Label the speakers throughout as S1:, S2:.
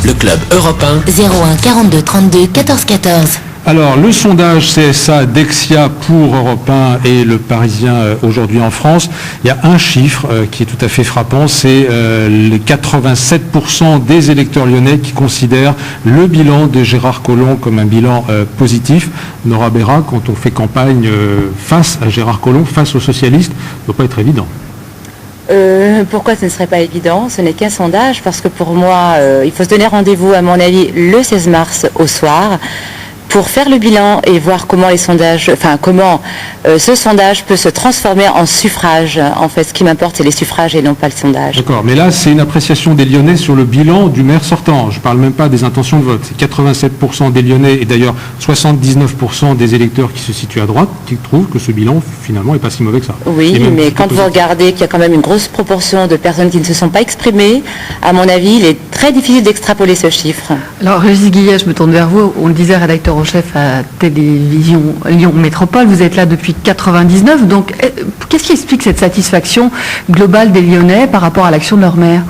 S1: le club européen.
S2: 01 42 32 14 14.
S3: Alors, le sondage CSA Dexia pour Europe 1 et le Parisien aujourd'hui en France, il y a un chiffre qui est tout à fait frappant, c'est les 87% des électeurs lyonnais qui considèrent le bilan de Gérard Collomb comme un bilan positif. Nora Béra, quand on fait campagne face à Gérard Collomb, face aux socialistes, ça ne doit pas être évident.
S4: Pourquoi ce ne serait pas évident? Ce n'est qu'un sondage, parce que pour moi, il faut se donner rendez-vous, à mon avis, le 16 mars au soir, pour faire le bilan et voir comment ce sondage peut se transformer en suffrage. En fait, ce qui m'importe, c'est les suffrages et non pas le sondage.
S3: D'accord, mais là, c'est une appréciation des Lyonnais sur le bilan du maire sortant. Je ne parle même pas des intentions de vote. C'est 87% des Lyonnais et d'ailleurs 79% des électeurs qui se situent à droite qui trouvent que ce bilan, finalement, n'est pas si mauvais que ça.
S4: Oui, mais quand vous regardez qu'il y a quand même une grosse proportion de personnes qui ne se sont pas exprimées, à mon avis, il est très difficile d'extrapoler ce chiffre.
S5: Alors, Régis Guillet, je me tourne vers vous. On le disait, rédacteur en chef à Télévision Lyon Métropole. Vous êtes là depuis 99. Donc, qu'est-ce qui explique cette satisfaction globale des Lyonnais par rapport à l'action de leur maire?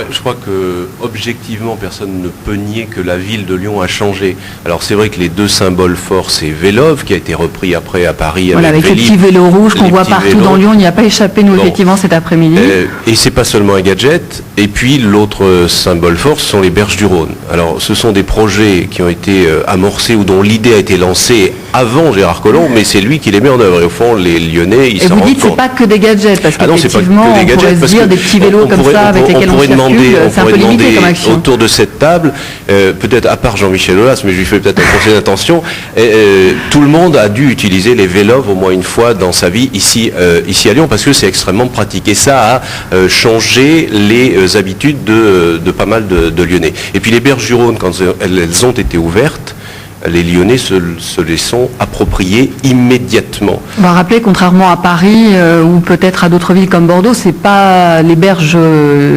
S6: Je crois que, objectivement, personne ne peut nier que la ville de Lyon a changé. Alors, c'est vrai que les deux symboles forts, c'est Vélove, qui a été repris après à Paris
S5: avec les petits vélos rouges qu'on voit partout dans Lyon. Il n'y a pas échappé, nous, effectivement, cet après-midi.
S6: Et c'est pas seulement un gadget. Et puis, l'autre symbole fort, ce sont les berges du Rhône. Alors, ce sont des projets qui ont été amorcés ou dont l'idée a été lancée avant Gérard Collomb, mais c'est lui qui les met en œuvre. Et au fond, les Lyonnais, ils s'en rendent compte.
S5: Et vous dites que c'est pas que des gadgets, parce qu'effectivement, on pourrait se dire des petits vélos comme ça avec lesquels on circule, c'est un peu limité comme action.
S6: Autour de cette table, peut-être à part Jean-Michel Aulas, mais je lui fais peut-être un conseil d'intention, tout le monde a dû utiliser les vélos au moins une fois dans sa vie ici à Lyon, parce que c'est extrêmement pratique. Et ça a changé les habitudes de pas mal de Lyonnais. Et puis les berges du Rhône, quand elles ont été ouvertes, les Lyonnais se les sont appropriés immédiatement.
S5: On va rappeler, contrairement à Paris ou peut-être à d'autres villes comme Bordeaux, c'est pas les berges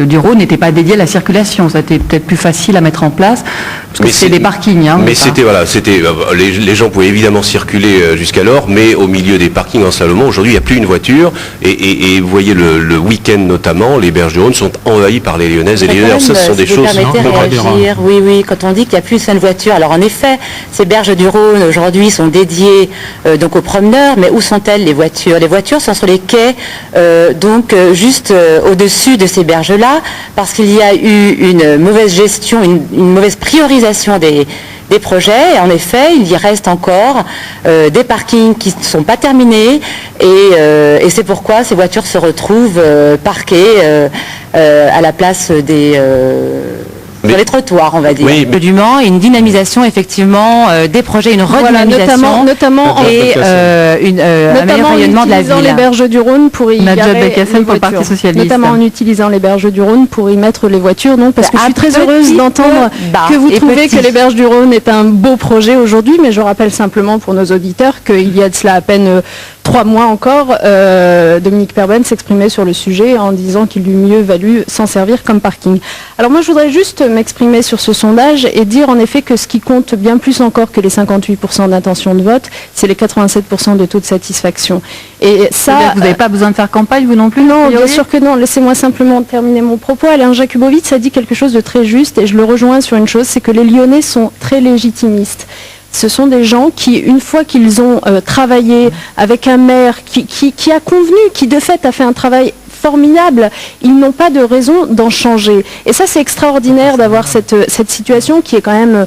S5: du Rhône n'étaient pas dédiées à la circulation. Ça a été peut-être plus facile à mettre en place parce que c'est des parkings.
S6: Mais c'était les gens pouvaient évidemment circuler jusqu'alors, mais au milieu des parkings en Salomon, aujourd'hui il n'y a plus une voiture et vous voyez le week-end notamment, les berges du Rhône sont envahies par les Lyonnaises et les Lyonnais. Ça, ce sont des choses.
S4: Oui, quand on dit qu'il n'y a plus une voiture, alors en effet. Ces berges du Rhône aujourd'hui sont dédiées donc aux promeneurs, mais où sont-elles les voitures? Les voitures sont sur les quais, juste au-dessus de ces berges-là, parce qu'il y a eu une mauvaise gestion, une mauvaise priorisation des projets. Et en effet, il y reste encore des parkings qui ne sont pas terminés, et c'est pourquoi ces voitures se retrouvent parquées à la place sur les trottoirs, on va dire.
S6: Oui,
S4: du Mans, et une dynamisation effectivement des projets, une redynamisation,
S7: notamment
S4: et un meilleur rayonnement de la ville.
S7: Les berges du Rhône pour y garer les
S5: pour le Parti socialiste.
S7: Notamment en utilisant les berges du Rhône pour y mettre les voitures. Non, parce que je suis très heureuse d'entendre que vous trouvez que les berges du Rhône est un beau projet aujourd'hui, mais je rappelle simplement pour nos auditeurs qu'il y a de cela à peine 3 mois encore, Dominique Perben s'exprimait sur le sujet en disant qu'il eût mieux valu s'en servir comme parking. Alors moi je voudrais juste m'exprimer sur ce sondage et dire en effet que ce qui compte bien plus encore que les 58% d'intention de vote, c'est les 87% de taux de satisfaction. Et ça,
S5: vous n'avez pas besoin de faire campagne, vous non plus?
S7: Non, bien sûr que non. Laissez-moi simplement terminer mon propos. Alain Jakubowicz a dit quelque chose de très juste et je le rejoins sur une chose, c'est que les Lyonnais sont très légitimistes. Ce sont des gens qui, une fois qu'ils ont travaillé avec un maire qui a convenu, qui de fait a fait un travail formidable, ils n'ont pas de raison d'en changer. Et ça, c'est extraordinaire d'avoir cette situation qui est quand même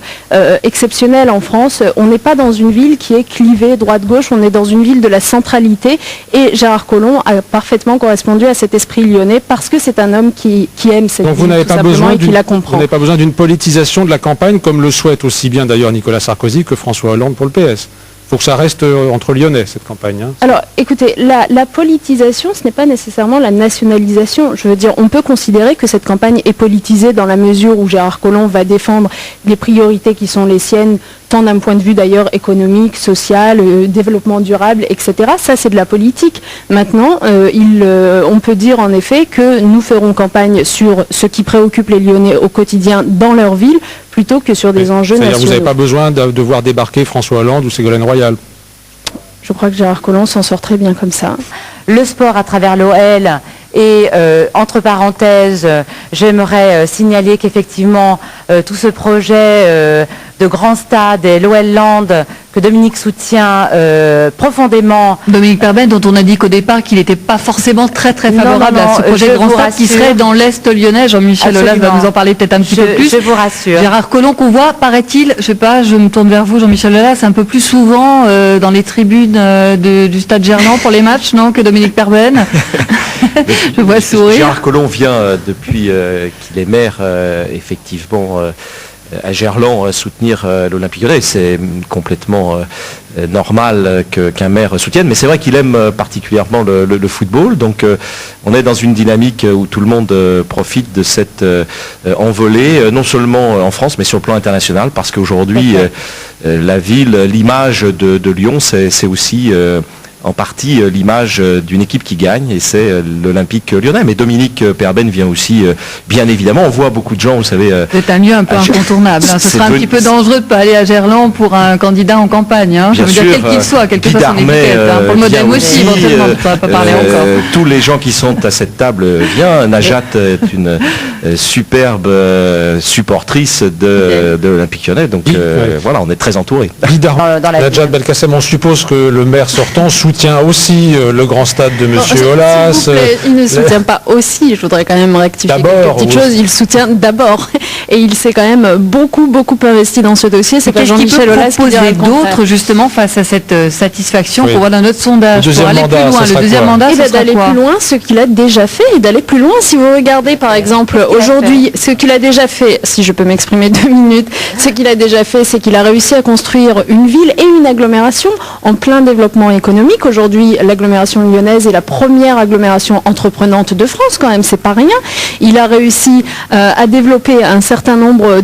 S7: exceptionnelle en France. On n'est pas dans une ville qui est clivée droite-gauche, on est dans une ville de la centralité. Et Gérard Collomb a parfaitement correspondu à cet esprit lyonnais parce que c'est un homme qui aime cette ville, tout simplement, et qui la comprend.
S3: Vous n'avez pas besoin d'une politisation de la campagne, comme le souhaite aussi bien d'ailleurs Nicolas Sarkozy que François Hollande pour le PS. Il faut que ça reste entre Lyonnais, cette campagne.
S7: Alors, écoutez, la politisation, ce n'est pas nécessairement la nationalisation. Je veux dire, on peut considérer que cette campagne est politisée dans la mesure où Gérard Collomb va défendre les priorités qui sont les siennes, tant d'un point de vue d'ailleurs économique, social, développement durable, etc. Ça, c'est de la politique. Maintenant, on peut dire en effet que nous ferons campagne sur ce qui préoccupe les Lyonnais au quotidien dans leur ville, plutôt que sur des enjeux nationaux.
S3: C'est-à-dire vous n'avez pas besoin de voir débarquer François Hollande ou Ségolène Royal?
S7: Je crois que Gérard Collomb s'en sort très bien comme ça.
S4: Le sport à travers l'OL Et entre parenthèses, j'aimerais signaler qu'effectivement, tout ce projet de grand stade et l'OL Land que Dominique soutient profondément.
S5: Dominique Perben, dont on a dit qu'au départ qu'il n'était pas forcément très favorable à ce projet de grand stade qui serait dans l'Est lyonnais. Jean-Michel Aulas va nous en parler peut-être un petit peu plus.
S4: Je vous rassure.
S5: Gérard Collomb, qu'on voit, paraît-il, je sais pas, je me tourne vers vous, Jean-Michel Aulas, un peu plus souvent dans les tribunes du stade Gerland pour les matchs, non, que Dominique Perben. Je vois sourire.
S1: Gérard Collomb vient depuis qu'il est maire, effectivement, à Gerland soutenir l'Olympique Lyonnais. C'est complètement normal qu'un maire soutienne, mais c'est vrai qu'il aime particulièrement le football. Donc on est dans une dynamique où tout le monde profite de cette envolée, non seulement en France, mais sur le plan international, parce qu'aujourd'hui, la ville, l'image de Lyon, c'est aussi en partie l'image d'une équipe qui gagne, et c'est l'Olympique Lyonnais. Mais Dominique Perben vient aussi, bien évidemment. On voit beaucoup de gens, vous savez...
S5: C'est un lieu un peu incontournable. Ce sera un petit peu dangereux de ne pas aller à Gerland pour un candidat en campagne. Je veux dire, quel qu'il soit, quel que soit son étiquette. Pour le modèle aussi, éventuellement, on ne pourra pas parler encore.
S1: Tous les gens qui sont à cette table viennent. Najat est une superbe supportrice de l'Olympique Lyonnais. Donc voilà, on est très entourés.
S3: Najat Belkacem, on suppose que le maire sortant soutient aussi le grand stade de Monsieur Aulas.
S7: S'il vous plaît, il ne soutient pas aussi, je voudrais quand même rectifier quelques petites choses. Il soutient d'abord, et il s'est quand même beaucoup investi dans ce dossier. C'est pas Jean-Michel Aulas qui dirait
S5: d'autres justement face à cette satisfaction pour voir dans notre sondage, pour aller plus loin. Le deuxième mandat,
S7: et d'aller plus loin, ce qu'il a déjà fait, et d'aller plus loin. Si vous regardez par exemple aujourd'hui, ce qu'il a déjà fait, si je peux m'exprimer 2 minutes, ce qu'il a déjà fait, c'est qu'il a réussi à construire une ville et une agglomération en plein développement économique. Aujourd'hui, l'agglomération lyonnaise est la première agglomération entreprenante de France, quand même, c'est pas rien. Il a réussi à développer un certain nombre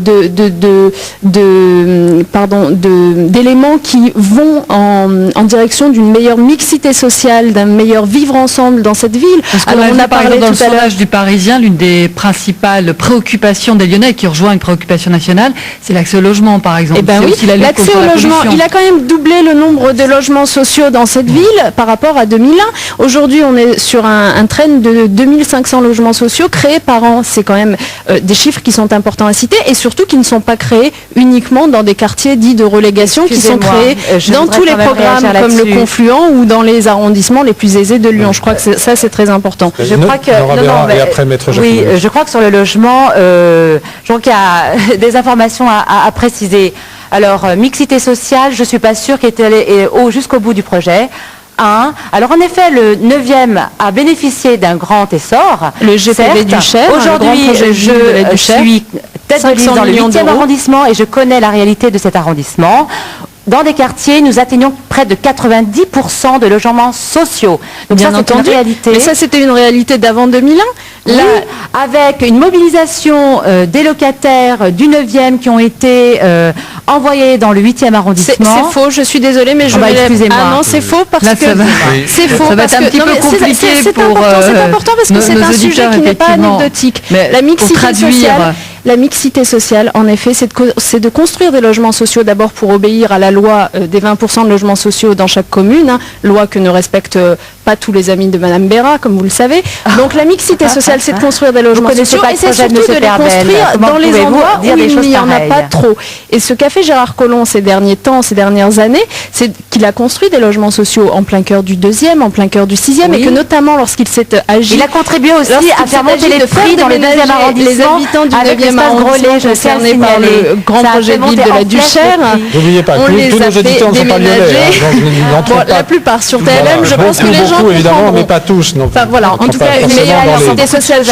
S7: d'éléments qui vont en direction d'une meilleure mixité sociale, d'un meilleur vivre ensemble dans cette ville.
S5: Alors, on a parlé dans le sondage du Parisien, l'une des principales préoccupations des Lyonnais, qui rejoint une préoccupation nationale, c'est l'accès au logement, par exemple.
S7: Eh ben oui, l'accès au logement, il a quand même doublé le nombre de logements sociaux dans cette ville par rapport à 2001. Aujourd'hui, on est sur un trend de 2500 logements sociaux créés par an. C'est quand même des chiffres qui sont importants à citer, et surtout qui ne sont pas créés uniquement dans des quartiers dits de relégation, qui sont créés dans tous les programmes comme le Confluent ou dans les arrondissements les plus aisés de Lyon. Je crois que ça, c'est très important.
S4: Je crois que je crois que sur le logement, donc il y a des informations à préciser. Alors, mixité sociale, je ne suis pas sûre qu'elle est allée jusqu'au bout du projet. Alors en effet, le 9e a bénéficié d'un grand essor.
S7: Le GPV du Cher.
S4: Aujourd'hui, je suis tête de liste dans le 8e arrondissement et je connais la réalité de cet arrondissement. Dans des quartiers, nous atteignons près de 90% de logements sociaux. Donc bien ça, c'est une réalité.
S7: Mais ça, c'était une réalité d'avant 2001.
S4: Là, avec une mobilisation des locataires du 9e qui ont été envoyés dans le 8e arrondissement.
S7: C'est faux, je suis désolée, mais je
S4: excusez-moi.
S7: Ah non, c'est faux parce que c'est faux.
S5: Ça va être un petit peu compliqué pour
S7: c'est important parce que c'est un sujet qui n'est pas anecdotique. La mixité sociale. La mixité sociale, en effet, c'est de construire des logements sociaux d'abord pour obéir à la loi des 20% de logements sociaux dans chaque commune, loi que ne respectent pas tous les amis de Madame Béra, comme vous le savez. Donc la mixité sociale, c'est de construire des logements sociaux et c'est surtout de les construire dans les endroits où il n'y en a pas trop. Et ce qu'a fait Gérard Collomb ces derniers temps, ces dernières années, c'est qu'il a construit des logements sociaux en plein cœur du 2e, en plein cœur du 6e, et que notamment lorsqu'il s'est agi...
S4: Il a contribué aussi à faire monter les prix dans le 2e arrondissement.
S7: Les habitants du 9e arrondissement concernés par le grand projet de ville de la Duchère.
S3: N'oubliez pas, tous nos auditeurs ne sont pas lyonnais.
S7: La plupart sur TLM, je pense que les gens
S3: évidemment, mais pas tous.
S7: Enfin voilà, en tout cas, une meilleure mixité sociale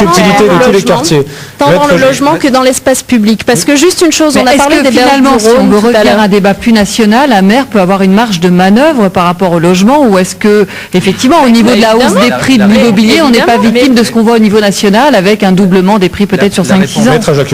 S7: tant dans le logement que dans l'espace public. Parce que juste une chose, on a parlé des berges du Rhône.
S5: Si on veut refaire un débat plus national, la maire peut avoir une marge de manœuvre par rapport au logement, ou est-ce que, effectivement, au niveau de la hausse des prix de l'immobilier, on n'est pas victime de ce qu'on voit au niveau national avec un doublement des prix peut-être sur 5-6 ans?